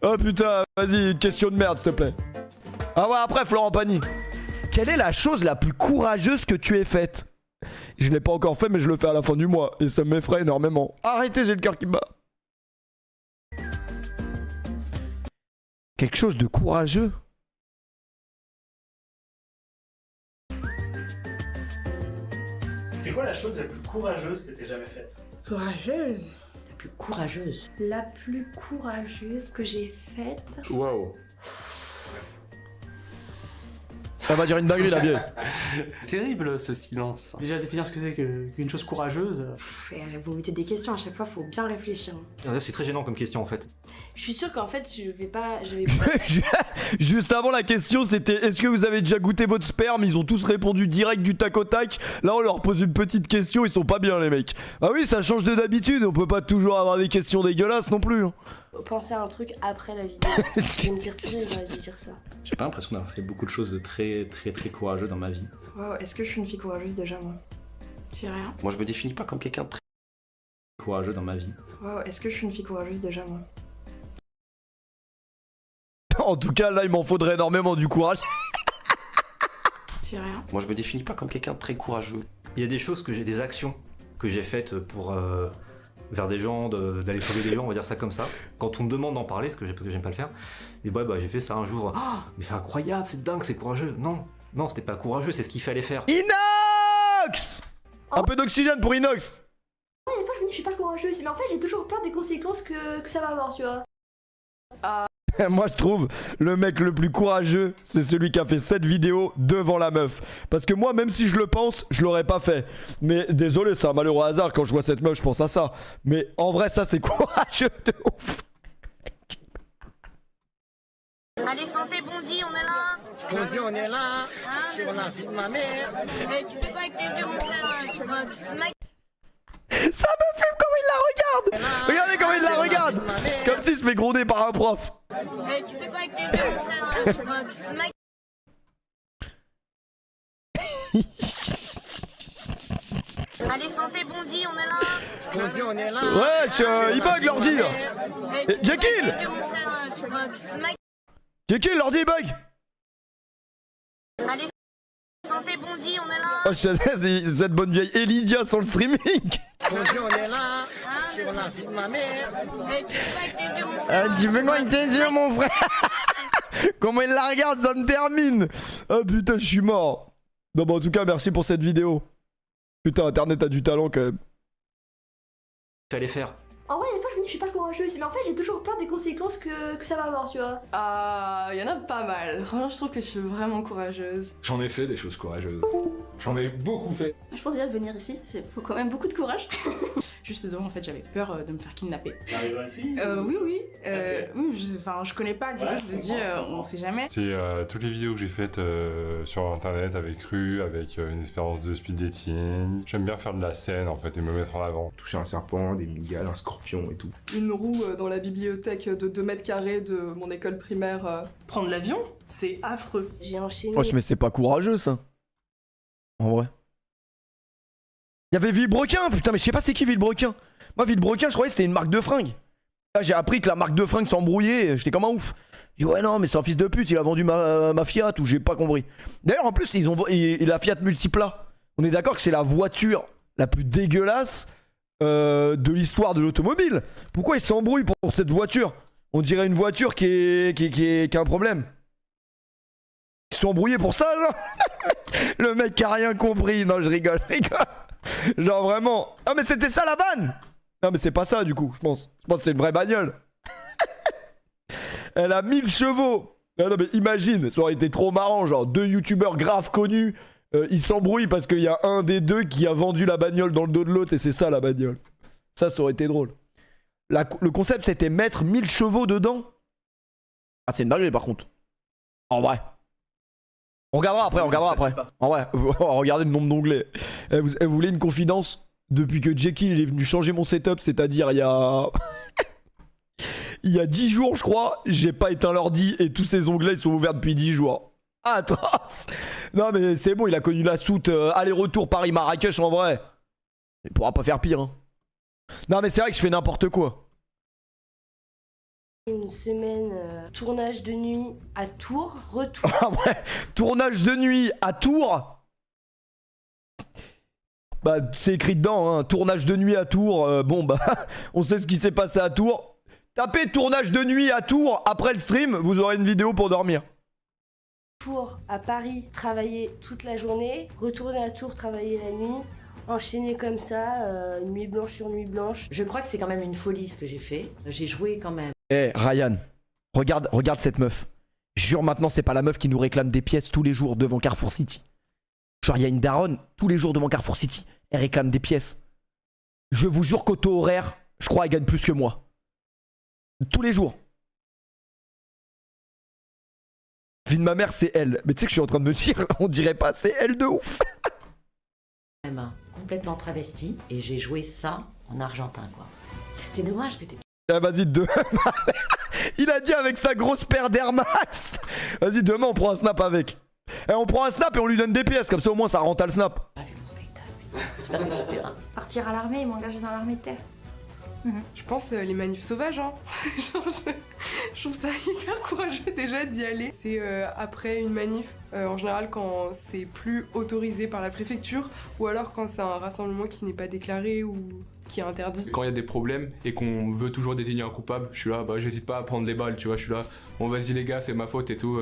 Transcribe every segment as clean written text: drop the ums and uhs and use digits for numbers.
Oh putain, vas-y, une question de merde, s'il te plaît. Ah ouais, après, Florent Pagny. Quelle est la chose la plus courageuse que tu aies faite? Je l'ai pas encore fait, mais je le fais à la fin du mois. Et ça m'effraie énormément. Arrêtez, j'ai le cœur qui bat. Quelque chose de courageux? C'est quoi la chose la plus courageuse que t'aies jamais faite? Courageuse? La plus courageuse. La plus courageuse que j'ai faite. Waouh. Ça va dire une dinguerie, la vieille. Terrible ce silence. Déjà définir ce que c'est qu'une chose courageuse. Vous mettez des questions à chaque fois, faut bien réfléchir. C'est très gênant comme question en fait. Je suis sûre qu'en fait, je vais pas... Juste avant la question, c'était est-ce que vous avez déjà goûté votre sperme? Ils ont tous répondu direct du tac au tac. Là, on leur pose une petite question, ils sont pas bien, les mecs. Ah oui, ça change de d'habitude, on peut pas toujours avoir des questions dégueulasses non plus. Penser à un truc après la vidéo. Je vais me dire plus, je vais dire ça. J'ai pas l'impression d'avoir fait beaucoup de choses de très courageux dans ma vie. Wow, est-ce que je suis une fille courageuse déjà, moi? J'ai rien. Moi je me définis pas comme quelqu'un de très Courageux dans ma vie. Wow, est-ce que je suis une fille courageuse déjà, moi? En tout cas, là, il m'en faudrait énormément du courage. J'ai rien. Moi je me définis pas comme quelqu'un de très courageux. Il y a des choses des actions que j'ai faites pour vers des gens, d'aller sauver des gens, on va dire ça comme ça. Quand on me demande d'en parler, parce que j'aime pas le faire, et ouais, bah j'ai fait ça un jour. Oh, mais c'est incroyable, c'est dingue, c'est courageux. Non, non, c'était pas courageux, c'est ce qu'il fallait faire. Inox! Un peu d'oxygène pour Inox. Ouais, des fois je me dis je suis pas courageuse, mais en fait j'ai toujours peur des conséquences que ça va avoir, tu vois. Moi je trouve le mec le plus courageux, c'est celui qui a fait cette vidéo devant la meuf. Parce que moi, même si je le pense, je l'aurais pas fait. Mais désolé, c'est un malheureux hasard, quand je vois cette meuf, je pense à ça. Mais en vrai, ça c'est courageux de ouf. Allez, santé, Bondy, on est là. Bondy, on est là. Sur la vie de ma mère. Eh, tu fais pas avec tes yeux, mon frère. Tu vois, tu fais Ça me fume comment il la regarde. Regardez comment il la regarde. Comme s'il se fait gronder par un prof. Eh, tu fais pas avec tes yeux, mon frère. Tu vois, tu fais Allez, santé, Bondy, on est là. Bondy, on est là. Ouais, il bug l'ordi. Eh, Jekyll. Tu vois, tu fais Jekyll, l'ordi il bug. Allez, santé, Bondy, on est là. Oh, cette bonne vieille Elidia sur le streaming. Bondy, on est là. Sur la vie de ma mère. Eh, tu fais pas avec tes yeux, mon frère. Tu fais quoi avec tes yeux, mon frère? Comment il la regarde, ça me termine. Oh putain, je suis mort. Non, bah en tout cas, merci pour cette vidéo. Putain, Internet a du talent quand même. Il fallait faire. En vrai, des fois je me dis je suis pas courageuse, mais en fait j'ai toujours peur des conséquences que ça va avoir, tu vois. Ah, y en a pas mal. Franchement, je trouve que je suis vraiment courageuse. J'en ai fait des choses courageuses. J'en ai beaucoup fait. Je pense déjà de venir ici, faut quand même beaucoup de courage. Juste devant, en fait, j'avais peur de me faire kidnapper. T'arrives ici? Oui. Ok. Oui, je connais pas, du coup, je me dis, on sait jamais. C'est toutes les vidéos que j'ai faites sur internet avec Rue, avec une expérience de speed dating. J'aime bien faire de la scène en fait et me mettre en avant. Toucher un serpent, des migales, un scorpion et tout. Une roue dans la bibliothèque de 2 mètres carrés de mon école primaire. Prendre l'avion, c'est affreux. J'ai enchaîné. Wesh, mais c'est pas courageux ça. En vrai. Il y avait Villebrequin, putain, mais je sais pas c'est qui Villebrequin. Moi, Villebrequin, je croyais que c'était une marque de fringues. Là, j'ai appris que la marque de fringues s'embrouillait, j'étais comme un ouf. J'ai dit, ouais, non, mais c'est un fils de pute, il a vendu ma Fiat, ou j'ai pas compris. D'ailleurs, en plus, la Fiat Multipla. On est d'accord que c'est la voiture la plus dégueulasse de l'histoire de l'automobile. Pourquoi ils s'embrouillent pour cette voiture? On dirait une voiture qui a un problème. Ils sont embrouillés pour ça, là. Le mec qui a rien compris. Non, je rigole. Genre vraiment. Ah, mais c'était ça la vanne. Non, mais c'est pas ça du coup, je pense. Je pense que c'est une vraie bagnole. Elle a 1000 chevaux. Ah non, mais imagine, ça aurait été trop marrant. Genre, 2 youtubeurs grave connus. Ils s'embrouillent parce qu'il y a un des deux qui a vendu la bagnole dans le dos de l'autre et c'est ça la bagnole. Ça aurait été drôle. Le concept c'était mettre 1000 chevaux dedans. Ah, c'est une dinguerie par contre. En vrai. On regardera après. En vrai, regardez le nombre d'onglets. Vous voulez une confidence? Depuis que Jekyll est venu changer mon setup, c'est-à-dire il y a... il y a 10 jours, je crois, j'ai pas éteint l'ordi et tous ces onglets ils sont ouverts depuis 10 jours. Atroce. Non mais c'est bon, il a connu la soute aller-retour Paris-Marrakech en vrai. Il pourra pas faire pire. Hein. Non mais c'est vrai que je fais n'importe quoi. Une semaine, tournage de nuit à Tours, retour. Ah ouais, tournage de nuit à Tours. Bah c'est écrit dedans, hein, tournage de nuit à Tours. Bon bah, on sait ce qui s'est passé à Tours. Tapez tournage de nuit à Tours après le stream, vous aurez une vidéo pour dormir. Tours à Paris, travailler toute la journée, retourner à Tours, travailler la nuit, enchaîner comme ça, nuit blanche sur nuit blanche. Je crois que c'est quand même une folie ce que j'ai fait. J'ai joué quand même. Eh Ryan, regarde cette meuf. Jure maintenant c'est pas la meuf qui nous réclame des pièces tous les jours devant Carrefour City. Genre il y a une daronne tous les jours devant Carrefour City, elle réclame des pièces. Je vous jure qu'au taux horaire, je crois elle gagne plus que moi. Tous les jours. Vie de ma mère c'est elle. Mais tu sais que je suis en train de me dire, on dirait pas c'est elle de ouf. Complètement travesti et j'ai joué ça en argentin quoi. C'est dommage que t'aies... Ah, vas-y, il a dit avec sa grosse paire d'Air Max. Vas-y, demain on prend un snap avec. Et on prend un snap et on lui donne des pièces, comme ça au moins ça renta le snap. Pas vu mon spectacle. J'espère que tu peux partir à l'armée et m'engager dans l'armée de terre. Je pense les manifs sauvages, hein. Genre, je trouve ça hyper courageux déjà d'y aller. C'est après une manif, en général quand c'est plus autorisé par la préfecture, ou alors quand c'est un rassemblement qui n'est pas déclaré ou qui est interdit. Quand il y a des problèmes et qu'on veut toujours détenir un coupable, je suis là, bah j'hésite pas à prendre les balles, tu vois, je suis là, bon vas-y les gars, c'est ma faute et tout,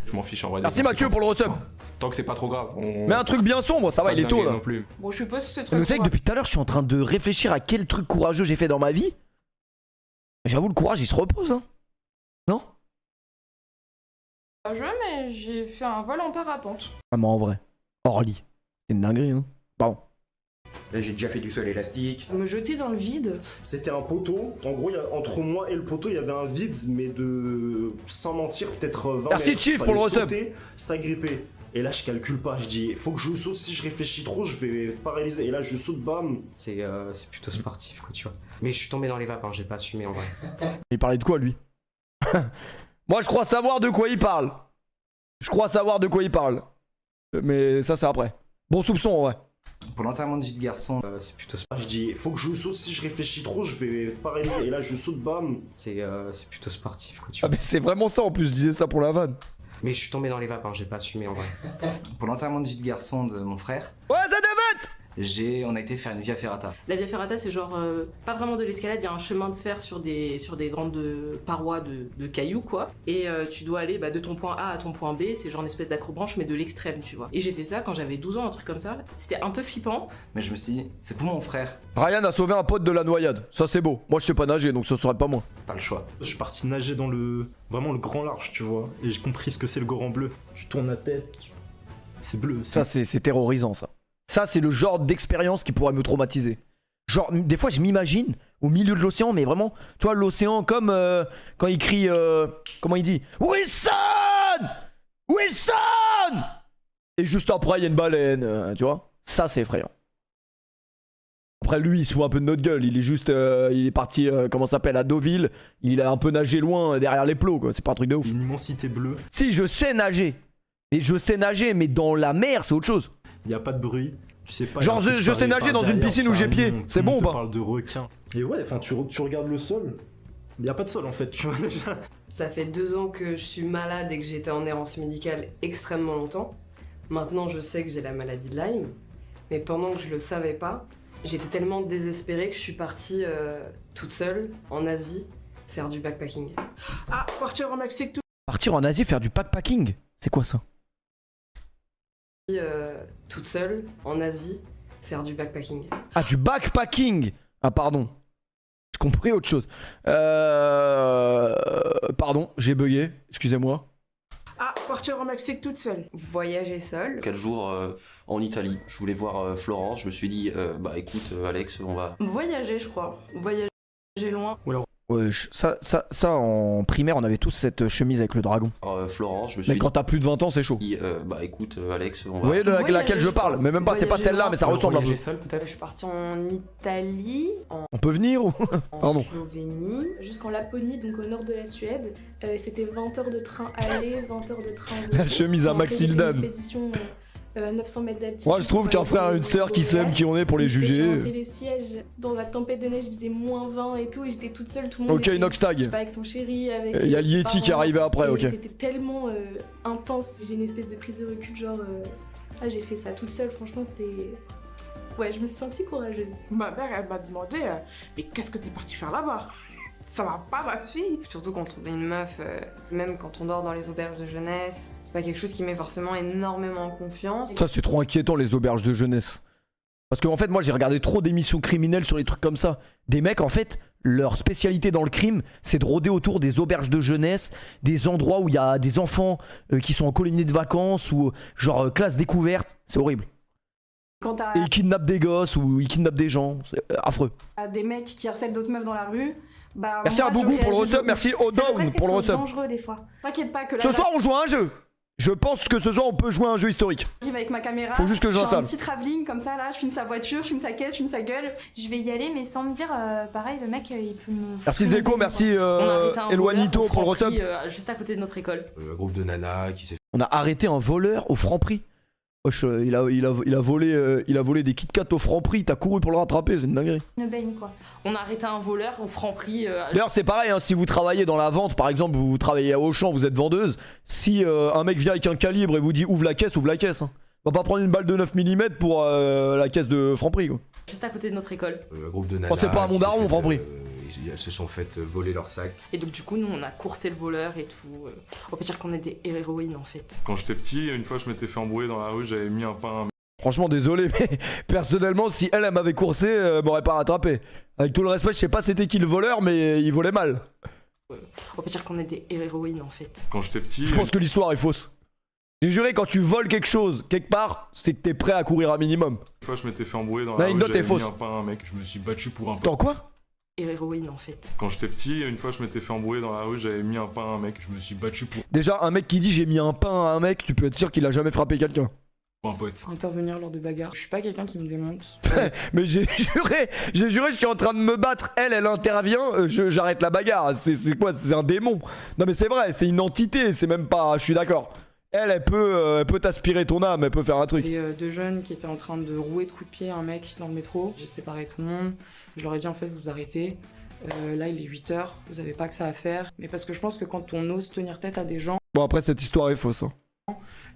je m'en fiche en vrai. Merci Mathieu pour le resub. Tant que c'est pas trop grave. Mais un truc bien sombre, ça va, il est tôt là. Non plus. Bon, je suppose que c'est Mais très vous savez que depuis tout à l'heure, je suis en train de réfléchir à quel truc courageux j'ai fait dans ma vie. J'avoue, le courage il se repose, hein. Non? courageux, mais j'ai fait un vol en parapente. Ah, mais en vrai. Orly. C'est une dinguerie, hein. Pardon. Là, j'ai déjà fait du sol élastique. Me jeter dans le vide. C'était un poteau. En gros, entre moi et le poteau, il y avait un vide, mais de. Sans mentir, peut-être 20 Merci mètres. Chief pour le Fallait resub. sauter, s'agripper. Et là, je calcule pas. Je dis, faut que je saute. Si je réfléchis trop, je vais paralyser. Et là, je saute, bam. C'est plutôt sportif, quoi, tu vois. Mais je suis tombé dans les vapes, hein, j'ai pas assumé en vrai. Il parlait de quoi, lui? Moi, je crois savoir de quoi il parle. Je crois savoir de quoi il parle. Mais ça, c'est après. Bon soupçon, en vrai. Pour l'enterrement de vie de garçon, C'est plutôt sportif. Je dis, faut que je saute. Si je réfléchis trop, je vais paralyser. Et là, je saute, bam. C'est plutôt sportif, quoi, tu Ah, vois. mais c'est vraiment ça, en plus, je disais ça pour la vanne. Mais je suis tombé dans les vapes, hein, j'ai pas assumé en vrai. pour l'enterrement de vie de garçon de mon frère, Ouais, ça dévette! on a été faire une via ferrata. La Via Ferrata, c'est genre pas vraiment de l'escalade, il y a un chemin de fer sur des grandes parois de cailloux, quoi. Et tu dois aller de ton point A à ton point B, c'est genre une espèce d'acrobranche, mais de l'extrême, tu vois. Et j'ai fait ça quand j'avais 12 ans, un truc comme ça. C'était un peu flippant. Mais je me suis dit, c'est pour mon frère, Ryan a sauvé un pote de la noyade. Ça, c'est beau. Moi, je sais pas nager, donc ce serait pas moi. pas le choix. Je suis parti nager dans vraiment le grand large, tu vois. Et j'ai compris ce que c'est le grand bleu. Tu tournes la tête. C'est bleu. Ça, c'est terrorisant, ça. Ça, c'est le genre d'expérience qui pourrait me traumatiser. Genre, des fois, je m'imagine au milieu de l'océan, mais vraiment, tu vois, l'océan comme quand il crie, comment il dit? Wilson! Wilson! Et juste après, il y a une baleine, tu vois. Ça, c'est effrayant. Après, lui, il se fout un peu de notre gueule. Il est juste, il est parti, comment ça s'appelle, à Deauville. Il a un peu nagé loin derrière les plots, quoi. C'est pas un truc de ouf. Une immensité bleue. Si, je sais nager. Et je sais nager, mais dans la mer, c'est autre chose. Il y a pas de bruit. Tu sais pas. Genre, je sais nager dans une piscine où j'ai pied. C'est bon ou pas? On parle de requins. Et ouais, enfin, tu regardes le sol. Il y a pas de sol en fait, tu vois déjà. Ça fait 2 ans que je suis malade et que j'étais en errance médicale extrêmement longtemps. Maintenant, je sais que j'ai la maladie de Lyme. Mais pendant que je le savais pas, j'étais tellement désespérée que je suis partie toute seule en Asie faire du backpacking. Ah, partir en Mexique tout. Partir en Asie faire du backpacking? C'est quoi ça? Toute seule en Asie faire du backpacking. Ah, du backpacking! Ah, pardon. J'ai compris autre chose. Pardon, j'ai bugué. Excusez-moi. Ah, partir en Mexique toute seule. Voyager seule. 4 jours en Italie. Je voulais voir Florence. Je me suis dit, bah écoute, Alex, on va. Voyager, je crois. Voyager loin. Ouais, ça, en primaire, on avait tous cette chemise avec le dragon. Florence, je me suis Mais quand t'as plus de 20 ans, c'est chaud. dit, bah écoute, Alex, on Vous va. voyez de Voyager, laquelle je je parle? crois. Mais même pas, c'est pas Voyager celle-là, loin. mais ça ressemble un peu. Voyager seul peut-être. Je suis partie en Italie, On peut venir ou? en Pardon. Slovénie. Jusqu'en Laponie, donc au nord de la Suède. C'était 20 heures de train aller, 20 heures de train La chemise à Maxildan. Maxildan. Une expédition 900 mètres d'altitude. Moi je trouve qu'un frère et une sœur qui s'aiment, qui on est pour les J'étais sur un juger. télésiège, dans la tempête de neige, il faisait -20 et tout, et j'étais toute seule, tout le monde. Ok, était, Inox Tag. je sais pas, avec son chéri, avec. Il y a ses Yeti qui est parents, arrivé après, et ok. C'était tellement intense, j'ai une espèce de prise de recul, genre. Ah, j'ai fait ça toute seule, franchement, c'est. Ouais, je me suis sentie courageuse. Ma mère, elle m'a demandé mais qu'est-ce que t'es partie faire là-bas? Ça va pas, ma fille? Surtout quand on est une meuf, même quand on dort dans les auberges de jeunesse, c'est pas quelque chose qui met forcément énormément en confiance. Ça c'est trop inquiétant les auberges de jeunesse. Parce qu'en fait moi j'ai regardé trop d'émissions criminelles sur les trucs comme ça. Des mecs en fait, leur spécialité dans le crime c'est de rôder autour des auberges de jeunesse, des endroits où il y a des enfants qui sont en colonie de vacances ou genre classe découverte. C'est horrible. Quand Et ils kidnappent des gosses ou ils kidnappent des gens. C'est affreux. t'as des mecs qui harcèlent d'autres meufs dans la rue, bah. Merci moi, à je Bougou pour le réagis resub, beaucoup. merci C'est Odown presque pour le quelque chose de resub. dangereux des fois. T'inquiète pas que là. Ce soir on joue à un jeu. Je pense que ce soir on peut jouer à un jeu historique. J'arrive avec ma caméra. Faut juste que je fais un l'installe. petit travelling comme ça là, je filme sa voiture, je filme sa caisse, je filme sa gueule. Je vais y aller, mais sans me dire, pareil, le mec, il peut me. Merci Zeko, merci Eloanito pour le resub. Juste à côté de notre école. Un groupe de nanas qui s'est. On a arrêté un voleur au Franprix. Wesh, il a volé des Kit Kat au Franprix, t'as couru pour le rattraper, c'est une dinguerie. Une baigne, quoi. On a arrêté un voleur au Franprix. D'ailleurs c'est pareil, hein, si vous travaillez dans la vente, par exemple vous travaillez à Auchan, vous êtes vendeuse, si un mec vient avec un calibre et vous dit ouvre la caisse. Hein. Va pas prendre une balle de 9 mm pour la caisse de Franprix quoi. Juste à côté de notre école. Un groupe de nanas. Oh, c'est pas à mon daron, Franprix. Elles se sont fait voler leur sac. Et donc du coup nous on a coursé le voleur et tout. On peut dire qu'on est des héroïnes en fait. Quand j'étais petit, une fois je m'étais fait embrouiller dans la rue, j'avais mis un pain à un mec. Franchement désolé mais personnellement si elle m'avait coursé, elle m'aurait pas rattrapé. Avec tout le respect, je sais pas c'était qui le voleur mais il volait mal. On peut dire qu'on est des héroïnes en fait. Quand j'étais petit. Je pense que l'histoire est fausse. J'ai juré quand tu voles quelque chose quelque part, c'est que t'es prêt à courir un minimum. Une fois je m'étais fait embrouiller dans la rue, L'anecdote est j'avais mis fausse. un pain à un mec. Je me suis battu pour un pain. Attends quoi? Héroïne en fait. Quand j'étais petit, une fois je m'étais fait embrouiller dans la rue, j'avais mis un pain à un mec. Je me suis battu pour Déjà un mec qui dit j'ai mis un pain à un mec, tu peux être sûr qu'il a jamais frappé quelqu'un. un pote. Intervenir lors de bagarres. Je suis pas quelqu'un qui me démonte. Mais j'ai juré, je suis en train de me battre, elle intervient, j'arrête la bagarre. C'est quoi? C'est un démon. Non mais c'est vrai, c'est une entité, c'est même pas. Je suis d'accord. Elle peut t'aspirer ton âme, elle peut faire un truc. Et deux jeunes qui étaient en train de rouer de coups de pied un mec dans le métro. J'ai séparé tout le monde. Je leur ai dit en fait vous arrêtez. Là il est 8h, vous avez pas que ça à faire. Mais parce que je pense que quand on ose tenir tête à des gens. Bon après cette histoire est fausse. Hein.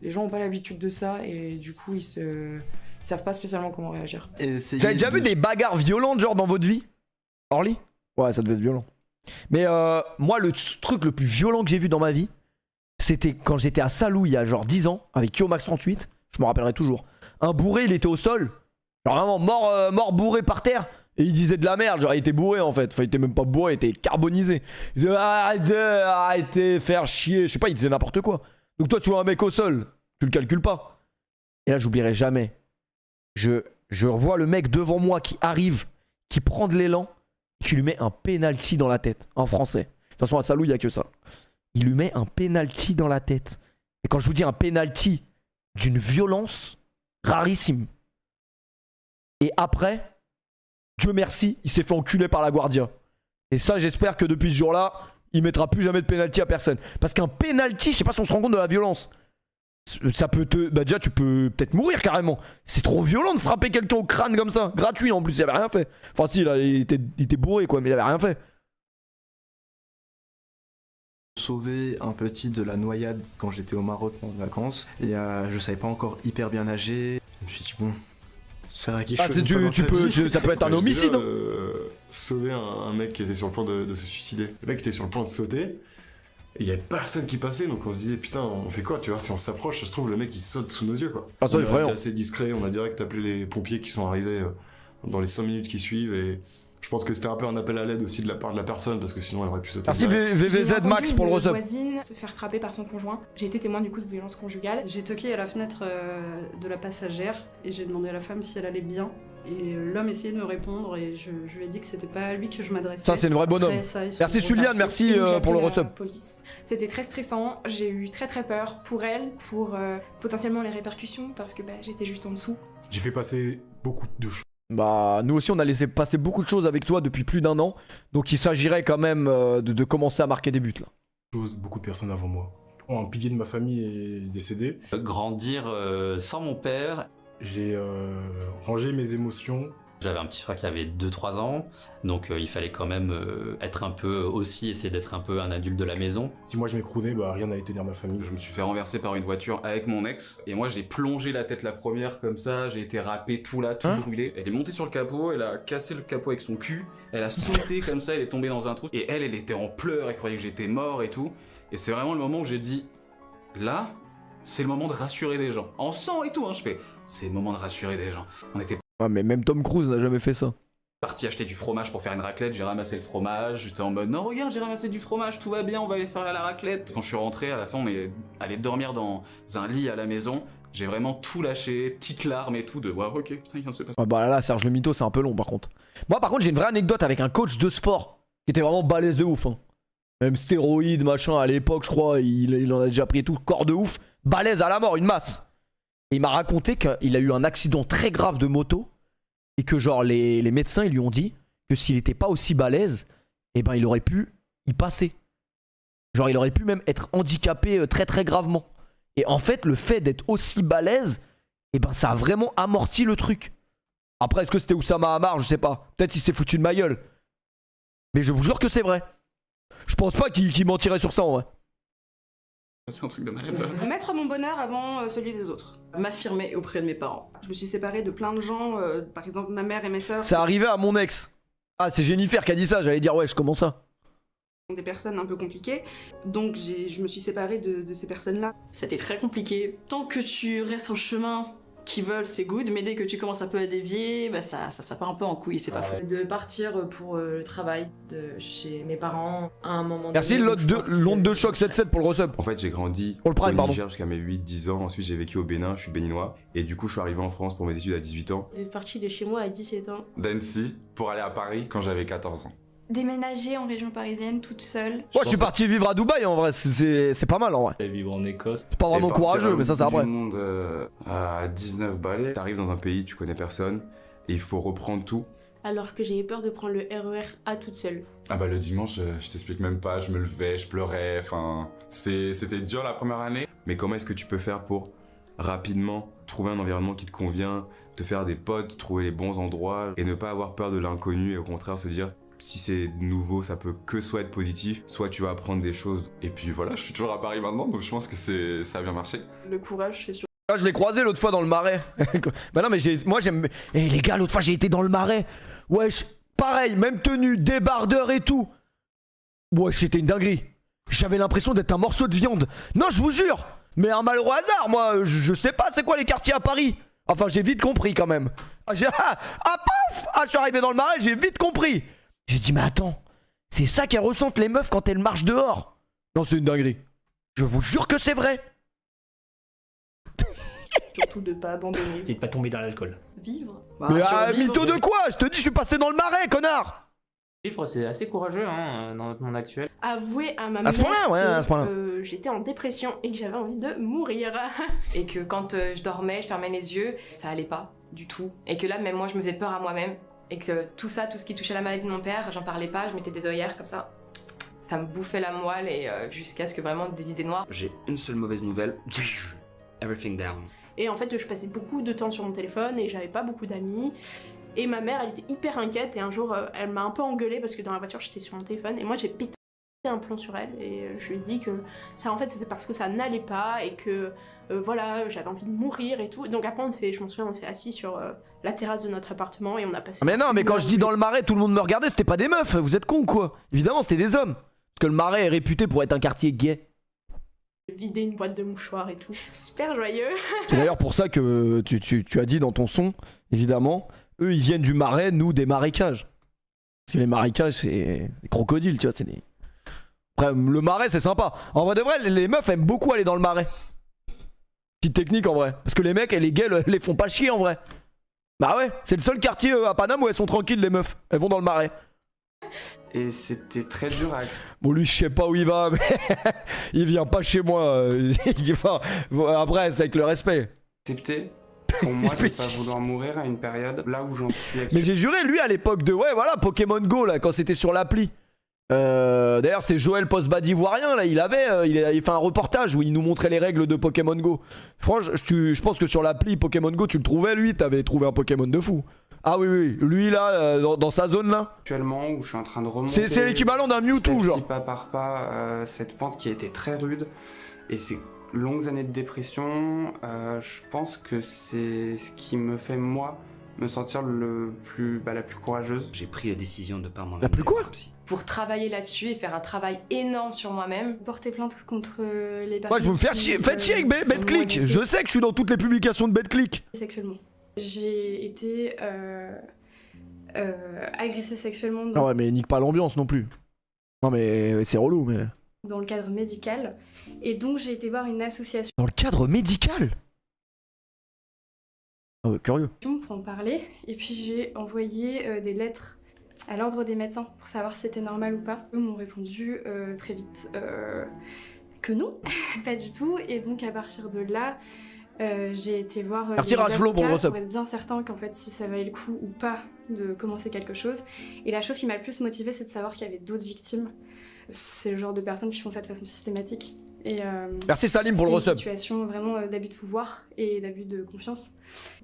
Les gens ont pas l'habitude de ça et du coup ils savent pas spécialement comment réagir. Vous avez déjà vu des bagarres violentes genre dans votre vie? Orly? Ouais ça devait être violent. Mais moi le truc le plus violent que j'ai vu dans ma vie, c'était quand j'étais à Salou il y a genre 10 ans avec Kiomax 38, je me rappellerai toujours. Un bourré il était au sol, genre vraiment mort bourré par terre. Et il disait de la merde, genre il était bourré en fait, enfin il était même pas bourré, il était carbonisé. Il disait arrêtez, faire chier, je sais pas, il disait n'importe quoi. Donc toi tu vois un mec au sol, tu le calcules pas. Et là j'oublierai jamais, je revois le mec devant moi qui arrive, qui prend de l'élan, et qui lui met un penalty dans la tête, en français. De toute façon à Salou il y a que ça. Il lui met un penalty dans la tête. Et quand je vous dis un penalty d'une violence rarissime. Et après... Dieu merci, il s'est fait enculer par la Guardia. Et ça, j'espère que depuis ce jour-là, il mettra plus jamais de penalty à personne. Parce qu'un penalty, je sais pas si on se rend compte de la violence. Ça peut te... Bah déjà, tu peux peut-être mourir carrément. C'est trop violent de frapper quelqu'un au crâne comme ça. Gratuit en plus, il avait rien fait. Enfin si, là, il était bourré quoi, mais il avait rien fait. Sauver un petit de la noyade quand j'étais au Maroc en vacances. Et je savais pas encore hyper bien nager. Je me suis dit bon... C'est vrai quelque chose. Ça peut être un homicide. Sauver un mec qui était sur le point de se suicider. Le mec était sur le point de sauter. Et il y avait personne qui passait, donc on se disait putain, on fait quoi, tu vois? Si on s'approche, ça se trouve le mec il saute sous nos yeux quoi. Ah, ça, on est resté assez discret, on a direct appelé les pompiers qui sont arrivés dans les 5 minutes qui suivent et je pense que c'était un peu un appel à l'aide aussi de la part de la personne parce que sinon elle aurait pu sauter. Merci VVZ Max pour le resub. Voisine se faire frapper par son conjoint. J'ai été témoin du coup de violence conjugale. J'ai toqué à la fenêtre de la passagère et j'ai demandé à la femme si elle allait bien. Et l'homme essayait de me répondre et je lui ai dit que c'était pas à lui que je m'adressais. Ça c'est une vraie bonhomme. Merci Suliane, merci pour le resub. C'était très stressant, j'ai eu très peur pour elle, pour potentiellement les répercussions parce que j'étais juste en dessous. J'ai fait passer beaucoup de choses. Bah nous aussi on a laissé passer beaucoup de choses avec toi depuis plus d'1 an. Donc il s'agirait quand même de commencer à marquer des buts là. Beaucoup de personnes avant moi Un pilier de ma famille est décédé. Grandir sans mon père. J'ai rangé mes émotions. J'avais un petit frère qui avait 2-3 ans, donc il fallait quand même être un peu aussi, essayer d'être un peu un adulte de la maison. Si moi je m'écroulais, bah rien n'allait tenir ma famille. Je me suis fait renverser par une voiture avec mon ex, et moi j'ai plongé la tête la première comme ça, j'ai été râpé tout là, tout brûlé. Elle est montée sur le capot, elle a cassé le capot avec son cul, elle a sauté comme ça, elle est tombée dans un trou, et elle était en pleurs, elle croyait que j'étais mort et tout. Et c'est vraiment le moment où j'ai dit, là, c'est le moment de rassurer des gens. En sang et tout, hein, je fais, c'est le moment de rassurer des gens. On était Ouais, mais même Tom Cruise n'a jamais fait ça. parti acheter du fromage pour faire une raclette, j'ai ramassé le fromage, j'étais en mode non regarde j'ai ramassé du fromage, tout va bien, on va aller faire la raclette. Quand je suis rentré à la fin on est allé dormir dans un lit à la maison, j'ai vraiment tout lâché, petites larmes et tout de ouais ok putain il vient de se passer. Ouais, bah là Serge le Mito c'est un peu long par contre. Moi par contre j'ai une vraie anecdote avec un coach de sport qui était vraiment balèze de ouf. Hein. Même stéroïdes machin à l'époque je crois, il en a déjà pris et tout, corps de ouf, balèze à la mort, une masse. Et il m'a raconté qu'il a eu un accident très grave de moto. Et que genre les médecins ils lui ont dit que s'il était pas aussi balèze, eh ben il aurait pu y passer. Genre il aurait pu même être handicapé très très gravement. Et en fait le fait d'être aussi balèze, eh ben ça a vraiment amorti le truc. Après est-ce que c'était Oussama Hamar, je sais pas. Peut-être il s'est foutu de ma gueule. Mais je vous jure que c'est vrai. Je pense pas qu'il mentirait sur ça en vrai. C'est un truc de malade. Mettre mon bonheur avant celui des autres. M'affirmer auprès de mes parents. Je me suis séparée de plein de gens, par exemple ma mère et mes sœurs. C'est arrivé à mon ex. Ah c'est Jennifer qui a dit ça, j'allais dire ouais je commence ça. Des personnes un peu compliquées, donc je me suis séparée de ces personnes-là. C'était très compliqué. Tant que tu restes sur le chemin qui veulent, c'est good, mais dès que tu commences un peu à dévier, bah ça part un peu en couille, c'est pas fou. De partir pour le travail de chez mes parents à un moment Merci l'onde de choc 7-7 pour le resub. En fait j'ai grandi Pour le prime, au pardon. Niger jusqu'à mes 8-10 ans, ensuite j'ai vécu au Bénin, je suis béninois, et du coup je suis arrivé en France pour mes études à 18 ans. D'être partie de chez moi à 17 ans. D'Annecy pour aller à Paris quand j'avais 14 ans. Déménager en région parisienne toute seule. Moi je suis parti vivre à Dubaï en vrai, c'est pas mal en vrai. Vivre en Écosse. C'est pas vraiment courageux mais ça c'est après. Du monde à 19 balais, t'arrives dans un pays, tu connais personne, et il faut reprendre tout. Alors que j'ai eu peur de prendre le RER A toute seule. Ah bah le dimanche, je t'explique même pas, je me levais, je pleurais, enfin... C'était dur la première année. Mais comment est-ce que tu peux faire pour rapidement trouver un environnement qui te convient, te faire des potes, trouver les bons endroits, et ne pas avoir peur de l'inconnu, et au contraire se dire... Si c'est nouveau, ça peut que soit être positif, soit tu vas apprendre des choses. Et puis voilà, je suis toujours à Paris maintenant, donc je pense que ça a bien marché. Le courage, c'est sûr. Ah, je l'ai croisé l'autre fois dans le Marais. Bah non mais moi j'aime... Eh les gars, l'autre fois j'ai été dans le Marais. Wesh, pareil, même tenue, débardeur et tout. Wesh, c'était une dinguerie. J'avais l'impression d'être un morceau de viande. Non, je vous jure. Mais un malheureux hasard, moi, je sais pas c'est quoi les quartiers à Paris. Enfin, j'ai vite compris quand même. Paf. Je suis arrivé dans le Marais, j'ai vite compris. J'ai dit mais attends, c'est ça qu'elles ressentent les meufs quand elles marchent dehors. Non c'est une dinguerie. Je vous jure que c'est vrai. Surtout de pas abandonner. Et de pas tomber dans l'alcool. Vivre. Mais mytho de quoi? Je te dis je suis passé dans le Marais connard. Vivre c'est assez courageux hein, dans notre monde actuel. Avouer à ma À mère ce point-là, ouais, à ce point-là. que j'étais en dépression et que j'avais envie de mourir. Et que quand je dormais, je fermais les yeux, ça allait pas du tout. Et que là, même moi, je me faisais peur à moi-même. Et que tout ça, tout ce qui touchait la maladie de mon père, j'en parlais pas, je mettais des œillères comme ça. Ça me bouffait la moelle et jusqu'à ce que vraiment des idées noires. J'ai une seule mauvaise nouvelle. Everything down. Et en fait, je passais beaucoup de temps sur mon téléphone et j'avais pas beaucoup d'amis. Et ma mère, elle était hyper inquiète et un jour, elle m'a un peu engueulée parce que dans la voiture, j'étais sur mon téléphone et moi, j'ai pété un plomb sur elle et je lui ai dit que ça, en fait, c'est parce que ça n'allait pas et que voilà, j'avais envie de mourir et tout. Donc après, je m'en souviens, on s'est assis sur la terrasse de notre appartement et on a passé... Mais non, mais quand je dis dans le Marais, tout le monde me regardait, c'était pas des meufs, vous êtes cons quoi. Évidemment, c'était des hommes. Parce que le Marais est réputé pour être un quartier gay. Vider une boîte de mouchoirs et tout. Super joyeux. C'est d'ailleurs pour ça que tu as dit dans ton son, évidemment, eux ils viennent du Marais, nous des marécages. Parce que les marécages, c'est des crocodiles, tu vois, c'est des... Après, le Marais, c'est sympa. En vrai de vrai, les meufs aiment beaucoup aller dans le Marais. Petite technique en vrai. Parce que les mecs et les gays les font pas chier en vrai. Bah ouais, c'est le seul quartier à Paname où elles sont tranquilles les meufs. Elles vont dans le Marais. Et c'était très dur à accepter. Bon lui je sais pas où il va mais il vient pas chez moi. Après c'est avec le respect. Pour moi de pas vouloir mourir à une période là où j'en suis actuellement. Mais j'ai juré lui à l'époque de ouais voilà Pokémon Go là quand c'était sur l'appli. D'ailleurs, c'est Joël Postbad ivoirien, là, il avait fait un reportage où il nous montrait les règles de Pokémon Go. Franchement, je pense que sur l'appli Pokémon Go, tu le trouvais, lui, t'avais trouvé un Pokémon de fou. Ah oui, oui, lui là, dans sa zone là. Actuellement, où je suis en train de remonter. C'est l'équivalent d'un Mewtwo, genre. Petit pas par pas, cette pente qui a été très rude. Et ces longues années de dépression, je pense que c'est ce qui me fait, moi, me sentir la plus courageuse. J'ai pris la décision de pas m'en La plus quoi? Pour travailler là-dessus et faire un travail énorme sur moi-même. Porter plainte contre les personnes. Moi, je veux me faire chier. Faites chier avec BetClick. Je sais que je suis dans toutes les publications de BetClick. Sexuellement. J'ai été agressée sexuellement Ah ouais, mais nique pas l'ambiance non plus. Non, mais c'est relou, mais. dans le cadre médical. Et donc, j'ai été voir une association. Dans le cadre médical? Ah ouais, curieux. Pour en parler. Et puis, j'ai envoyé des lettres à l'ordre des médecins pour savoir si c'était normal ou pas. Eux m'ont répondu très vite que non, pas du tout. Et donc, à partir de là, j'ai été voir Merci des Rajflo pour le avocats resub. pour être bien certain qu'en fait, si ça valait le coup ou pas de commencer quelque chose. Et la chose qui m'a le plus motivée, c'est de savoir qu'il y avait d'autres victimes. C'est le genre de personnes qui font ça de façon systématique. Et, Merci Salim pour le c'est resub. une situation vraiment d'abus de pouvoir et d'abus de confiance.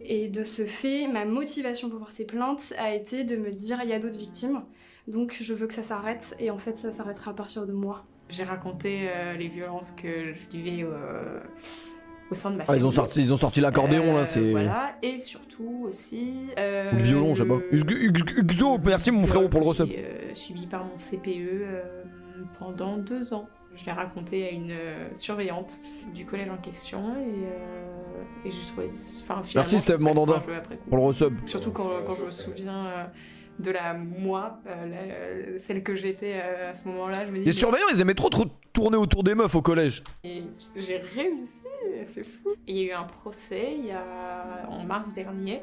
Et de ce fait, ma motivation pour porter plainte a été de me dire il y a d'autres victimes, donc je veux que ça s'arrête. Et en fait, ça s'arrêtera à partir de moi. J'ai raconté les violences que je vivais au sein de ma Ah, famille. ils ont sorti l'accordéon là, c'est. Voilà, et surtout aussi. Ou le violon, je sais pas. Xo, merci mon frérot pour le resub. Suivi par mon CPE pendant 2 ans. Je l'ai raconté à une surveillante du collège en question et j'ai trouvé. Enfin, finalement, Merci Steve Mandanda pour le resub. Surtout quand je me souviens de la moi, celle que j'étais à ce moment-là. Je me dis, Les surveillants, ils aimaient trop tourner autour des meufs au collège. et j'ai réussi, c'est fou. Il y a eu un procès en mars dernier.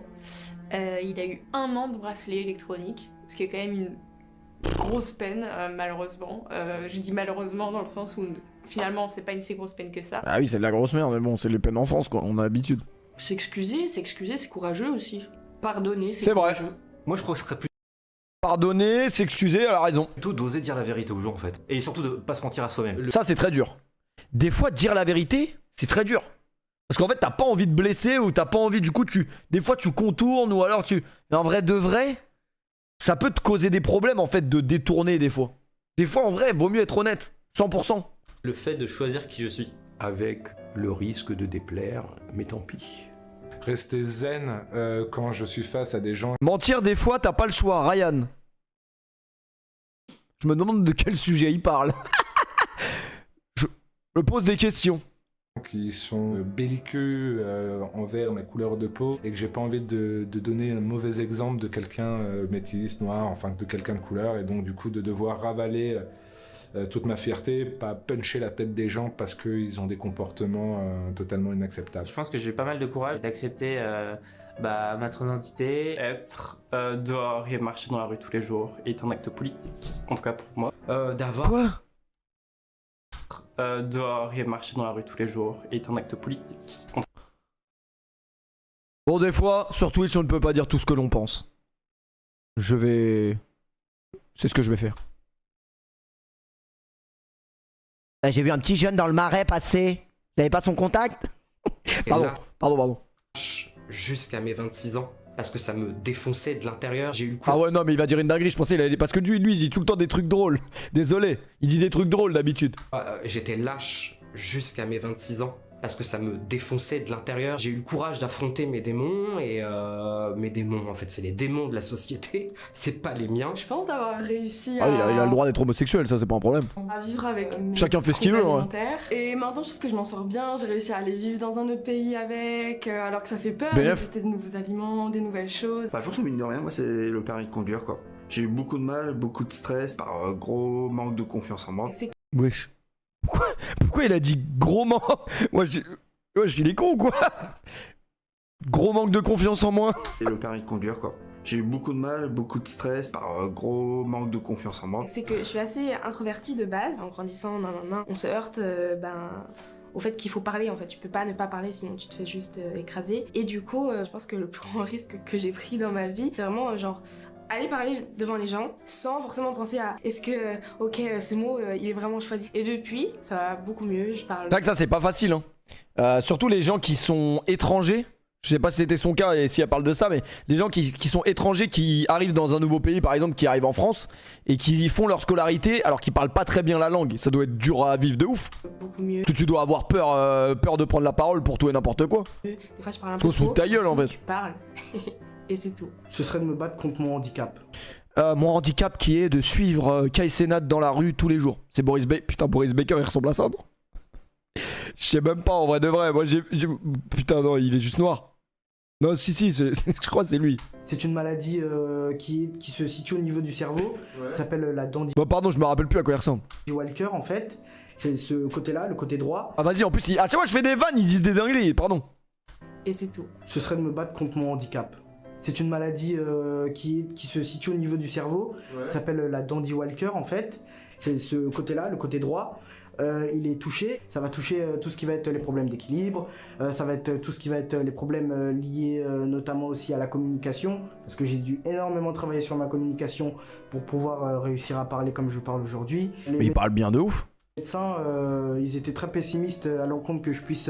Il a eu 1 an de bracelet électronique, ce qui est quand même une grosse peine, malheureusement. Je dis malheureusement dans le sens où finalement c'est pas une si grosse peine que ça. Ah oui, c'est de la grosse merde, mais bon, c'est les peines en France quoi, on a l'habitude. S'excuser, c'est courageux aussi. Pardonner, C'est vrai. courageux. Moi, je crois que ce serait plutôt Pardonner, s'excuser, elle a raison. d'oser dire la vérité aux gens en fait. Et surtout de pas se mentir à soi-même. Ça, c'est très dur. Des fois, dire la vérité, c'est très dur. Parce qu'en fait, t'as pas envie de blesser ou t'as pas envie, du coup, des fois, tu contournes ou alors tu. Mais en vrai, de vrai, ça peut te causer des problèmes en fait de détourner des fois. Des fois, en vrai, vaut mieux être honnête. 100%. Le fait de choisir qui je suis. Avec le risque de déplaire, mais tant pis. Rester zen quand je suis face à des gens Mentir, des fois, t'as pas le choix. Ryan. Je me demande de quel sujet il parle. Je me pose des questions. qui sont belliqueux envers ma couleur de peau et que j'ai pas envie de donner un mauvais exemple de quelqu'un métis, noir, enfin de quelqu'un de couleur, et donc du coup de devoir ravaler toute ma fierté, pas puncher la tête des gens parce qu'ils ont des comportements totalement inacceptables. Je pense que j'ai eu pas mal de courage d'accepter ma transidentité, être dehors et marcher dans la rue tous les jours est un acte politique, en tout cas pour moi. D'avoir... Quoi? Dehors et marcher dans la rue tous les jours est un acte politique. Bon, des fois, sur Twitch, on ne peut pas dire tout ce que l'on pense. Je vais... C'est ce que je vais faire. J'ai vu un petit jeune dans le marais passer. Vous n'avez pas son contact? Pardon. Jusqu'à mes 26 ans. Parce que ça me défonçait de l'intérieur, j'ai eu le coup. Ah ouais, non, mais il va dire une dinguerie, je pensais parce que lui, il dit tout le temps des trucs drôles. Désolé, il dit des trucs drôles d'habitude. J'étais lâche jusqu'à mes 26 ans. Parce que ça me défonçait de l'intérieur. J'ai eu le courage d'affronter mes démons et mes démons, en fait, c'est les démons de la société, c'est pas les miens. Je pense d'avoir réussi Ah oui, il a le droit d'être homosexuel, ça c'est pas un problème. à vivre avec mes Chacun fait ce qu'il veut, troubles ouais. alimentaires. Et maintenant, je trouve que je m'en sors bien. J'ai réussi à aller vivre dans un autre pays avec, alors que ça fait peur de BF. tester de nouveaux aliments, des nouvelles choses. Bah, franchement, mine de rien, moi, c'est le permis de conduire, quoi. J'ai eu beaucoup de mal, beaucoup de stress, par gros manque de confiance en moi. Wesh. Pourquoi il a dit gros manque? Wesh, il est con, quoi. Gros manque de confiance en moi. Et le permis de conduire, quoi. J'ai eu beaucoup de mal, beaucoup de stress, par gros manque de confiance en moi. C'est que je suis assez introvertie de base. En grandissant, on se heurte au fait qu'il faut parler. En fait, tu peux pas ne pas parler, sinon tu te fais juste écraser. Et du coup, je pense que le plus grand risque que j'ai pris dans ma vie, c'est vraiment genre aller parler devant les gens sans forcément penser à est-ce que, ok, ce mot, il est vraiment choisi. Et depuis, ça va beaucoup mieux, je parle. C'est vrai que ça, c'est pas facile. Hein. Surtout les gens qui sont étrangers. Je sais pas si c'était son cas et si elle parle de ça, mais les gens qui sont étrangers, qui arrivent dans un nouveau pays, par exemple, qui arrivent en France et qui font leur scolarité alors qu'ils parlent pas très bien la langue. Ça doit être dur à vivre de ouf. Beaucoup mieux. Tu dois avoir peur de prendre la parole pour tout et n'importe quoi. Des fois, je parle un Faut peu se foutre de ta gueule, en fait. Tu parles. Et c'est tout. Ce serait de me battre contre mon handicap. Mon handicap qui est de suivre Kai Cenat dans la rue tous les jours. C'est Boris Baker. Putain, Boris Baker, il ressemble à ça, non? Je sais même pas, en vrai de vrai. Moi, putain, non, il est juste noir. Non, si, je crois que c'est lui. C'est une maladie qui se situe au niveau du cerveau. Ouais. Ça s'appelle la Dandy Bah, pardon, je me rappelle plus à quoi il ressemble. Walker, en fait. C'est ce côté-là, le côté droit. Ah, vas-y, en plus, à chaque fois que je fais des vannes, ils disent des dingueries, pardon. Et c'est tout. Ce serait de me battre contre mon handicap. C'est une maladie qui se situe au niveau du cerveau. Ouais. Ça s'appelle la Dandy Walker, en fait. C'est ce côté-là, le côté droit. Il est touché, ça va toucher tout ce qui va être les problèmes d'équilibre, ça va être tout ce qui va être les problèmes liés notamment aussi à la communication, parce que j'ai dû énormément travailler sur ma communication pour pouvoir réussir à parler comme je parle aujourd'hui. Mais il parle bien de ouf. Les médecins, ils étaient très pessimistes à l'encontre que je puisse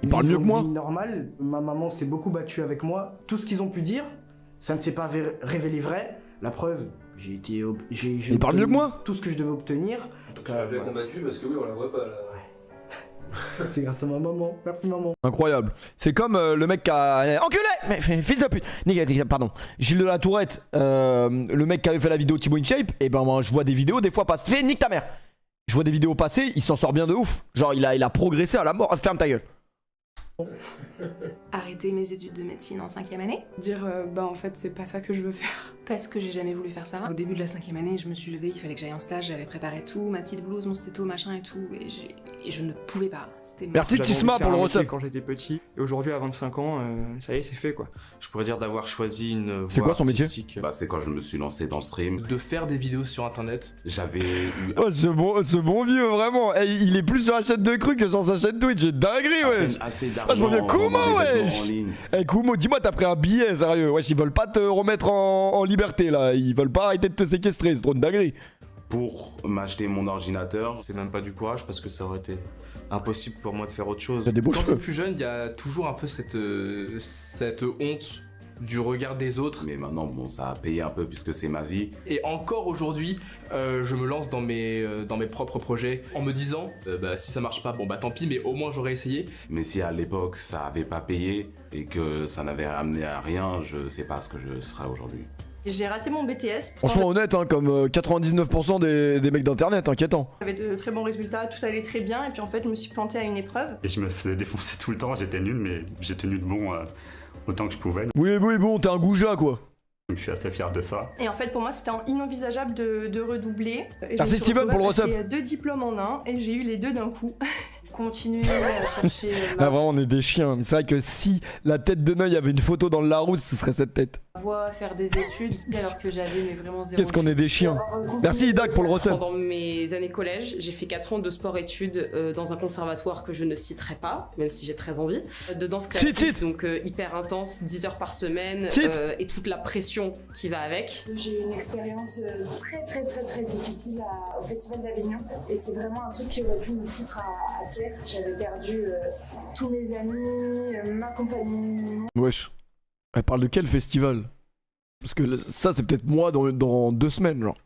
Il parle mieux que moi. vie normale. Ma maman s'est beaucoup battue avec moi. Tout ce qu'ils ont pu dire, ça ne s'est pas révélé vrai. La preuve, j'ai Il parle mieux que moi. tout ce que je devais obtenir. En tout cas, bien combattu parce que oui, on la voit pas là. c'est grâce à ma maman. Merci maman. Incroyable. C'est comme le mec qui a... Enculé. Mais fils de pute. Pardon. Gilles de la Tourette, le mec qui avait fait la vidéo Thibaut InShape, et ben moi je vois des vidéos des fois passer. Fais nique ta mère. Je vois des vidéos passer, il s'en sort bien de ouf. Genre il a progressé à la mort. Ferme ta gueule. Arrêter mes études de médecine en 5e année. Dire, bah en fait, c'est pas ça que je veux faire. Parce que j'ai jamais voulu faire ça. Au début de la 5e année, je me suis levée, il fallait que j'aille en stage, j'avais préparé tout, ma petite blouse, mon stéto, machin et tout, et je ne pouvais pas. C'était Merci Tisma pour le recep. Quand j'étais petit, et aujourd'hui à 25 ans, ça y est, c'est fait quoi. Je pourrais dire d'avoir choisi une voie C'est quoi son métier? artistique. Bah, c'est quand je me suis lancé dans le stream. De faire des vidéos sur internet. J'avais eu. Oh, ce bon vieux, vraiment. Eh, il est plus sur la chaîne de cru que sur sa chaîne Twitch. J'ai dinguerie, wesh. Assez Ah, je d'argent. reviens Kumo, en wesh. ligne. Eh, Kumo, dis-moi, t'as pris un billet, sérieux. Wesh, ils veulent pas te remettre en liberté, là. Ils veulent pas arrêter de te séquestrer, c'est trop une dinguerie. Pour m'acheter mon ordinateur. C'est même pas du courage parce que ça aurait été impossible pour moi de faire autre chose. Quand t'es plus jeune, il y a toujours un peu cette honte du regard des autres. Mais maintenant, bon, ça a payé un peu puisque c'est ma vie. Et encore aujourd'hui, je me lance dans mes propres projets en me disant, bah, si ça marche pas, bon bah tant pis, mais au moins j'aurais essayé. Mais si à l'époque ça avait pas payé et que ça n'avait amené à rien, je sais pas ce que je serais aujourd'hui. J'ai raté mon BTS. Franchement honnête, hein, comme 99% des mecs d'internet, inquiétant. J'avais de très bons résultats, tout allait très bien, et puis en fait, je me suis plantée à une épreuve. Et je me faisais défoncer tout le temps, j'étais nul, mais j'ai tenu de bon autant que je pouvais. Oui, bon, t'es un goujat, quoi. Donc je suis assez fier de ça. Et en fait, pour moi, c'était inenvisageable de redoubler. Et Merci Steven pour le recep. J'ai 2 diplômes en un, et j'ai eu les 2 d'un coup. Continuer à chercher... Ah, vraiment, on est des chiens. Mais c'est vrai que si la tête de Neuil avait une photo dans le Larousse, ce serait cette tête. Faire des études alors que j'avais mais vraiment zéro. Qu'est-ce qu'on est des chiens. Merci Idak pour le recep. Pendant mes années collège, j'ai fait 4 ans de sport-études dans un conservatoire que je ne citerai pas, même si j'ai très envie. De danse classique, donc hyper intense, 10 heures par semaine, et toute la pression qui va avec. J'ai eu une expérience très difficile au Festival d'Avignon, et c'est vraiment un truc qui aurait pu me foutre à terre. J'avais perdu tous mes amis, ma compagnie. Wesh. Elle parle de quel festival? Parce que ça, c'est peut-être moi dans 2 semaines, genre.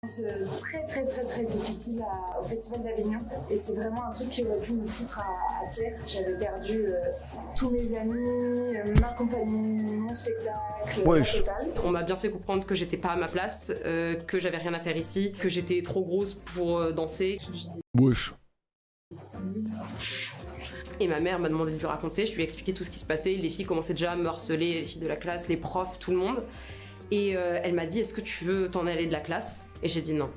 Très difficile au Festival d'Avignon, et c'est vraiment un truc qui aurait pu me foutre à terre. J'avais perdu tous mes amis, ma compagnie, mon spectacle, la totale. On m'a bien fait comprendre que j'étais pas à ma place, que j'avais rien à faire ici, que j'étais trop grosse pour danser. Wesh. Et ma mère m'a demandé de lui raconter, je lui ai expliqué tout ce qui se passait, les filles commençaient déjà à me harceler, les filles de la classe, les profs, tout le monde. Et elle m'a dit, est-ce que tu veux t'en aller de la classe? Et j'ai dit non.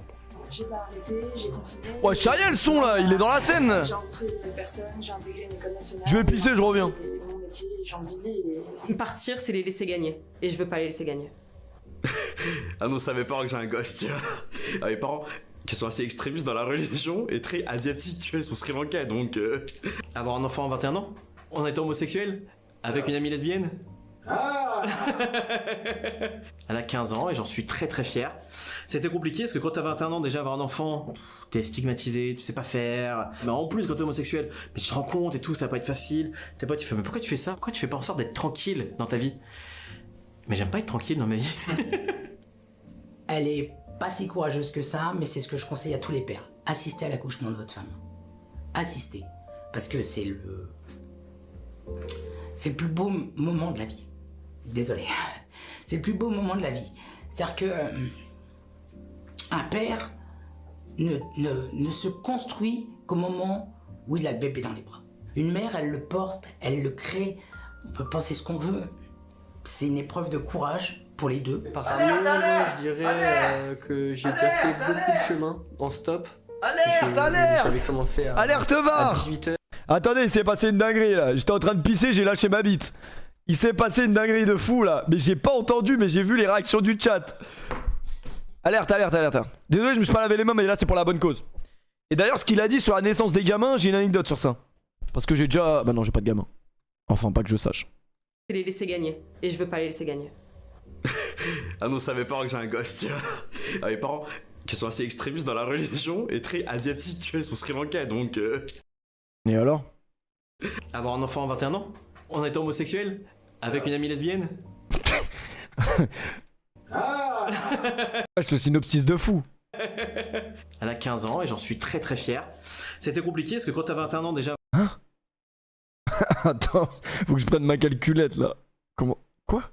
J'ai pas arrêté, j'ai continué. Ouais, ça y est, le son là, il est dans la scène. J'ai rencontré de nouvelles personnes, j'ai intégré une école nationale. Je vais pisser, je reviens. C'est mon métier, j'ai envie et... Partir, c'est les laisser gagner. Et je veux pas les laisser gagner. Annonce à mes parents que j'ai un gosse, tu vois. À mes parents qui sont assez extrémistes dans la religion et très asiatiques, tu vois, ils sont Sri Lankais, donc... Avoir un enfant à 21 ans? En étant homosexuel? Avec une amie lesbienne? Elle a 15 ans et j'en suis très très fier. C'était compliqué parce que quand t'as 21 ans, déjà avoir un enfant, t'es stigmatisé, tu sais pas faire. Mais en plus, quand t'es homosexuel, mais tu te rends compte et tout, ça va pas être facile. Tes potes, tu fais, mais pourquoi tu fais ça? Pourquoi tu fais pas en sorte d'être tranquille dans ta vie? Mais j'aime pas être tranquille dans ma vie. Elle est pas si courageuse que ça, mais c'est ce que je conseille à tous les pères. Assistez à l'accouchement de votre femme. Assistez. Parce que c'est le plus beau moment de la vie. Désolé. C'est le plus beau moment de la vie. C'est-à-dire que un père ne se construit qu'au moment où il a le bébé dans les bras. Une mère, elle le porte, elle le crée. On peut penser ce qu'on veut. C'est une épreuve de courage pour les deux. Par amour, je dirais que j'ai déjà fait beaucoup de chemin en stop. Alerte. J'avais commencé à... Alerte à VAR. 18h. Attendez, il s'est passé une dinguerie là. J'étais en train de pisser, j'ai lâché ma bite. Il s'est passé une dinguerie de fou là. Mais j'ai pas entendu, mais j'ai vu les réactions du chat. Alerte. Désolé, je me suis pas lavé les mains, mais là c'est pour la bonne cause. Et d'ailleurs, ce qu'il a dit sur la naissance des gamins, j'ai une anecdote sur ça. Parce que j'ai déjà... Bah non, j'ai pas de gamin. Enfin, pas que je sache. C'est les laisser gagner. Et je veux pas les laisser gagner. Ah non, ça mes parents que j'ai un gosse, tiens. Ah, mes parents qui sont assez extrémistes dans la religion et très asiatiques, tu vois, ils sont sri lankais donc. Et alors? Avoir un enfant à 21 ans? On était homosexuel? Avec une amie lesbienne? Je te synopsis de fou. Elle a 15 ans et j'en suis très très fier. C'était compliqué parce que quand t'as 21 ans déjà... Hein? Attends, faut que je prenne ma calculette là. Comment? Quoi?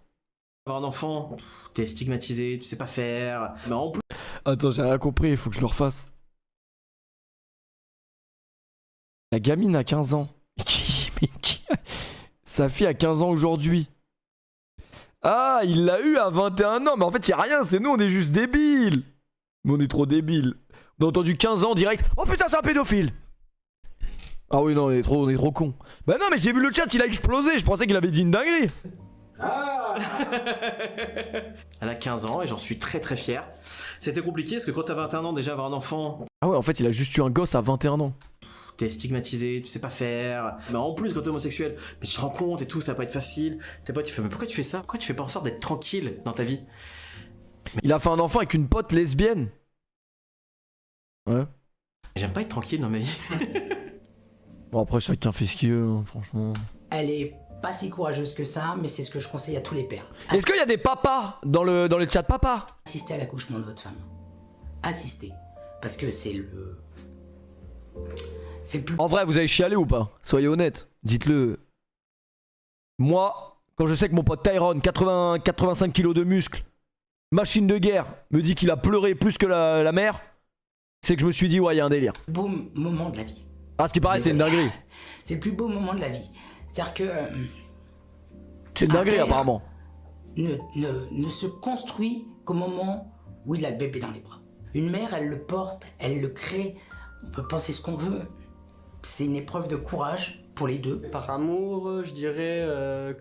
Avoir un enfant, t'es stigmatisé, tu sais pas faire. Mais en plus... Attends, j'ai rien compris, il faut que je le refasse. La gamine a 15 ans. Sa fille a 15 ans aujourd'hui. Ah, il l'a eu à 21 ans. Mais en fait, y a rien, c'est nous, on est juste débiles. Nous, on est trop débiles. On a entendu 15 ans direct. Oh putain, c'est un pédophile. Ah oui, non, on est trop cons. Bah non, mais j'ai vu le chat, il a explosé. Je pensais qu'il avait dit une dinguerie. Elle a 15 ans et j'en suis très très fier. C'était compliqué parce que quand t'as 21 ans, déjà avoir un enfant... Ah ouais, en fait, il a juste eu un gosse à 21 ans. T'es stigmatisé, tu sais pas faire. Mais en plus, quand t'es homosexuel, mais tu te rends compte et tout, ça va pas être facile. Tes potes, tu fais, mais pourquoi tu fais ça? Pourquoi tu fais pas en sorte d'être tranquille dans ta vie? Il a fait un enfant avec une pote lesbienne. Ouais. J'aime pas être tranquille dans ma vie. Bon, après, chacun fait ce qu'il veut, hein, franchement. Elle est pas si courageuse que ça, mais c'est ce que je conseille à tous les pères. Est-ce qu'il y a des papas dans le chat papa? Assistez à l'accouchement de votre femme. Assistez. Parce que c'est le plus... En vrai, vous avez chialé ou pas? Soyez honnête, dites-le. Moi, quand je sais que mon pote Tyrone, 85 kilos de muscles, machine de guerre, me dit qu'il a pleuré plus que la mère, c'est que je me suis dit, ouais, il y a un délire. Beau moment de la vie. Ah, ce qui paraît, c'est une dinguerie. C'est le plus beau moment de la vie. C'est-à-dire que... c'est une dinguerie, apparemment. Ne se construit qu'au moment où il a le bébé dans les bras. Une mère, elle le porte, elle le crée. On peut penser ce qu'on veut. C'est une épreuve de courage pour les deux. Par amour, je dirais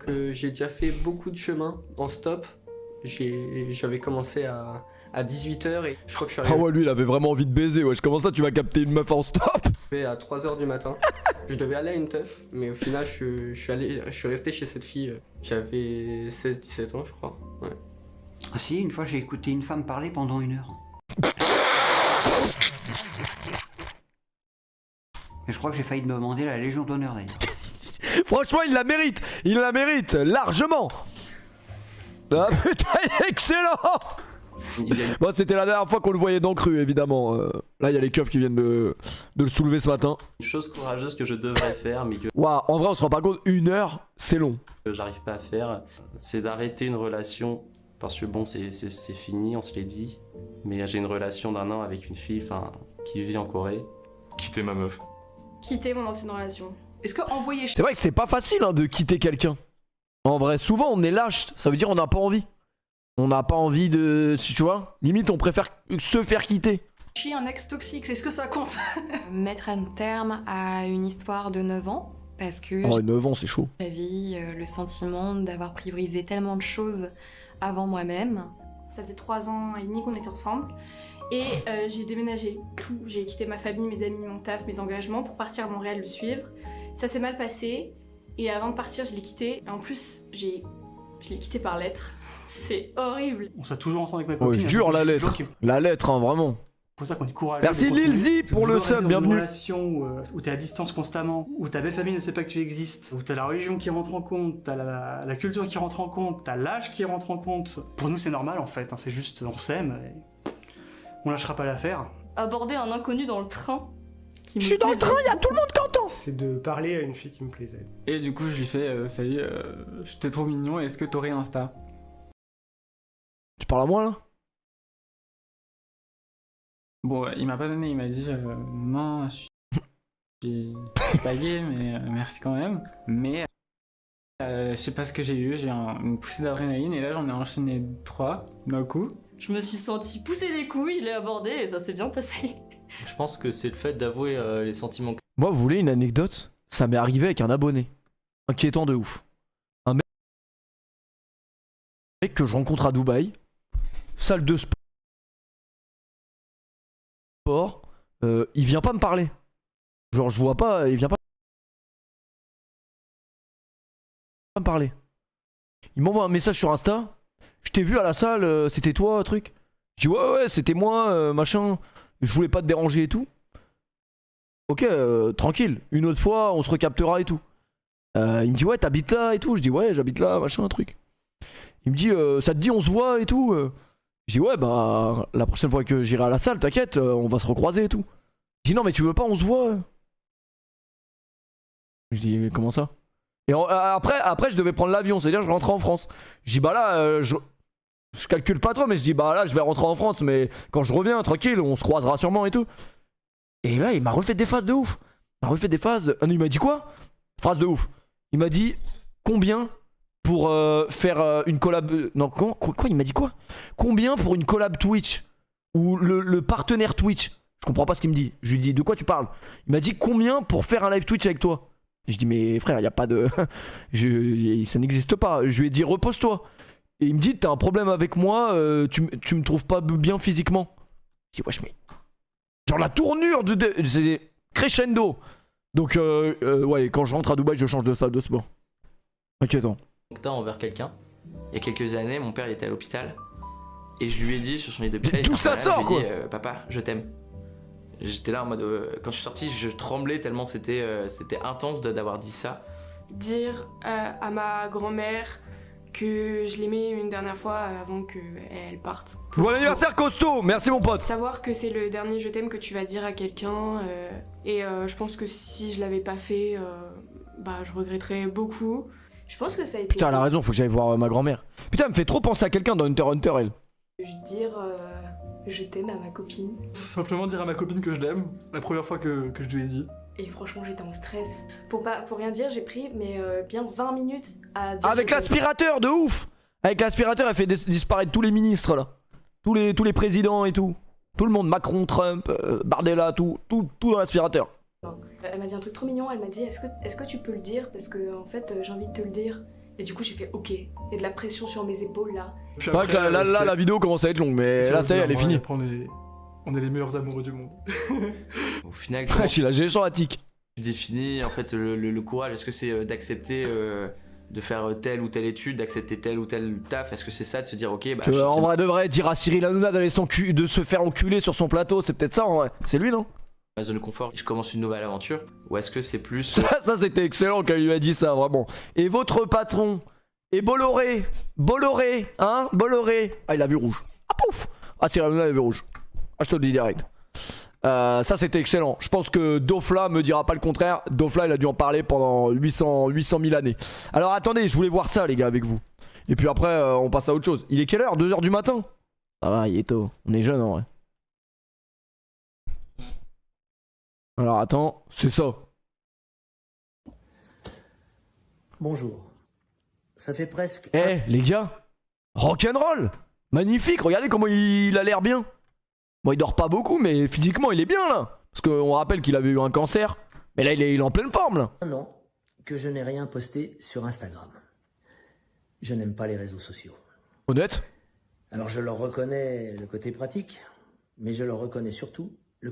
que j'ai déjà fait beaucoup de chemin en stop. J'avais commencé à 18h et je crois que je suis arrivé Ah ouais, lui, il avait vraiment envie de baiser, ouais. Comment ça, tu vas capter une meuf en stop? à 3h du matin. Je devais aller à une teuf, mais au final, je suis resté chez cette fille. J'avais 16-17 ans, je crois. Ouais. Ah si, une fois, j'ai écouté une femme parler pendant 1 heure. Et je crois que j'ai failli me demander la Légion d'honneur d'ailleurs. Franchement, il la mérite largement. Ah putain, il est excellent. Bon, c'était la dernière fois qu'on le voyait dans Cru, évidemment. Là, il y a les keufs qui viennent de le soulever ce matin. Une chose courageuse que je devrais faire, mais que... Waouh, en vrai, on se rend pas compte, 1 heure, c'est long. Que j'arrive pas à faire, c'est d'arrêter une relation. Parce que bon, c'est fini, on se l'est dit. Mais j'ai une relation d'1 an avec une fille, qui vit en Corée. Quitter ma meuf. Quitter mon ancienne relation. Est-ce que envoyer... C'est vrai que c'est pas facile hein, de quitter quelqu'un. En vrai, souvent, on est lâche. Ça veut dire on n'a pas envie. On n'a pas envie de... Tu vois? Limite, on préfère se faire quitter. Chier un ex toxique, c'est ce que ça compte. Mettre un terme à une histoire de 9 ans. Parce que... Oh, 9 ans, c'est chaud. J'avais le sentiment d'avoir priorisé tellement de choses avant moi-même. Ça faisait 3 ans et demi qu'on était ensemble. Et j'ai déménagé tout. J'ai quitté ma famille, mes amis, mon taf, mes engagements pour partir à Montréal le suivre. Ça s'est mal passé. Et avant de partir, je l'ai quitté. Et en plus, j'ai Je l'ai quitté par lettre. C'est horrible. On soit toujours ensemble avec ma Ouais, copine. je jure la lettre. La lettre, hein, vraiment. C'est pour ça qu'on est courageux. Merci de continuer. Lilzy pour le Toujours rester sub, dans bienvenue. Une relation où t'es à distance constamment, où ta belle famille ne sait pas que tu existes, où t'as la religion qui rentre en compte, t'as la culture qui rentre en compte, t'as l'âge qui rentre en compte. Pour nous, c'est normal en fait. Hein, c'est juste, on s'aime. Et on lâchera pas l'affaire. Aborder un inconnu dans le train. Je suis dans le train, il y a tout le monde qui entend. C'est de parler à une fille qui me plaisait. Et du coup, je lui fais salut, je te trouve mignon, est-ce que t'aurais Insta? Tu parles à moi là? Bon, il m'a pas donné, il m'a dit non, je suis pas gay, mais merci quand même. Mais je sais pas ce que j'ai eu, j'ai une poussée d'adrénaline et là j'en ai enchaîné 3 d'un coup. Je me suis sentie pousser des couilles, je l'ai abordé et ça s'est bien passé. Je pense que c'est le fait d'avouer les sentiments. Moi, vous voulez une anecdote? Ça m'est arrivé avec un abonné. Inquiétant de ouf. Un mec que je rencontre à Dubaï. Salle de sport. Il vient pas me parler. Genre, je vois pas, il vient pas me parler. Il m'envoie un message sur Insta. Je t'ai vu à la salle, c'était toi, truc. Je dis ouais, c'était moi, machin. Je voulais pas te déranger et tout. Ok, tranquille. Une autre fois, on se recaptera et tout. Il me dit ouais, t'habites là et tout. Je dis ouais, j'habite là, machin, truc. Il me dit ça te dit, on se voit et tout. Je dis ouais, bah la prochaine fois que j'irai à la salle, t'inquiète, on va se recroiser et tout. Il dit non, mais tu veux pas, on se voit. Je dis comment ça? Et après, je devais prendre l'avion, c'est-à-dire je rentrais en France. Je dis bah là, je calcule pas trop, mais je dis bah là, je vais rentrer en France, mais quand je reviens, tranquille, on se croisera sûrement et tout. Et là, il m'a refait des phases de ouf. Il m'a refait des phases. Ah non, il m'a dit quoi? Phrase de ouf. Il m'a dit combien pour faire une collab. Non, quoi? Il m'a dit quoi? Combien pour une collab Twitch? Ou le partenaire Twitch? Je comprends pas ce qu'il me dit. Je lui dis de quoi tu parles? Il m'a dit combien pour faire un live Twitch avec toi? Et je dis mais frère, y a pas de. Ça n'existe pas. Je lui ai dit repose-toi. Et il me dit t'as un problème avec moi, tu me trouves pas bien physiquement. Je dis wesh mais. Genre la tournure c'est crescendo. Donc ouais, quand je rentre à Dubaï, je change de salle de sport. Inquiétant. T'as envers quelqu'un. Il y a quelques années, mon père il était à l'hôpital. Et je lui ai dit sur son lit d'hôpital. Tout ça sort quoi. Papa, je t'aime. J'étais là en mode. Quand je suis sorti, je tremblais tellement c'était intense d'avoir dit ça. Dire à ma grand-mère que je l'aimais une dernière fois avant qu'elle parte. Bon anniversaire costaud, merci mon pote. Savoir que c'est le dernier je t'aime que tu vas dire à quelqu'un et je pense que si je l'avais pas fait, bah je regretterais beaucoup. Je pense que ça a été. Putain, elle a raison, faut que j'aille voir ma grand-mère. Putain, elle me fait trop penser à quelqu'un dans Hunter x Hunter, elle. Dire je t'aime à ma copine. Simplement dire à ma copine que je l'aime, la première fois que je lui ai dit. Et franchement, j'étais en stress. Pour rien dire, j'ai pris bien 20 minutes à dire. Avec l'aspirateur, de ouf. Avec l'aspirateur, elle fait disparaître tous les ministres là. Tous les présidents et tout. Tout le monde, Macron, Trump, Bardella, tout dans l'aspirateur. Elle m'a dit un truc trop mignon, elle m'a dit est-ce que tu peux le dire parce que en fait j'ai envie de te le dire. Et du coup j'ai fait ok. Il y a de la pression sur mes épaules là. C'est vrai que là, la vidéo commence à être longue, mais là ça y est, elle est finie. On est les meilleurs amoureux du monde. Au final, Je suis là, j'ai les champs à tic. Tu définis en fait le courage. Est-ce que c'est d'accepter de faire telle ou telle étude, d'accepter tel ou tel taf? Est-ce que c'est ça de se dire ok bah en vrai de vrai, dire à Cyril Hanouna de se faire enculer sur son plateau, c'est peut-être ça en vrai. C'est lui non? ma zone de confort et je commence une nouvelle aventure? Ou est-ce que c'est plus... Ça c'était excellent quand il lui a dit ça, vraiment. Et votre patron est Bolloré, hein, Bolloré. Ah, il a vu rouge. Ah, pouf. Ah, Cyril Hanouna, il a vu rouge. Ah, je te le dis direct. Ça c'était excellent. Je pense que Dofla me dira pas le contraire. Dofla il a dû en parler pendant 800 000 années. Alors attendez, je voulais voir ça les gars avec vous. Et puis après on passe à autre chose. Il est quelle heure? 2h du matin? Ça va, il est tôt. On est jeune en vrai. Alors attends, c'est ça. Bonjour. Ça fait presque... Eh les gars, rock'n'roll. Magnifique, regardez comment il a l'air bien. Bon, il dort pas beaucoup, mais physiquement, il est bien là. Parce qu'on rappelle qu'il avait eu un cancer. Mais là, il est en pleine forme là. Un an que je n'ai rien posté sur Instagram. Je n'aime pas les réseaux sociaux. Honnête? Alors je leur reconnais le côté pratique, mais je leur reconnais surtout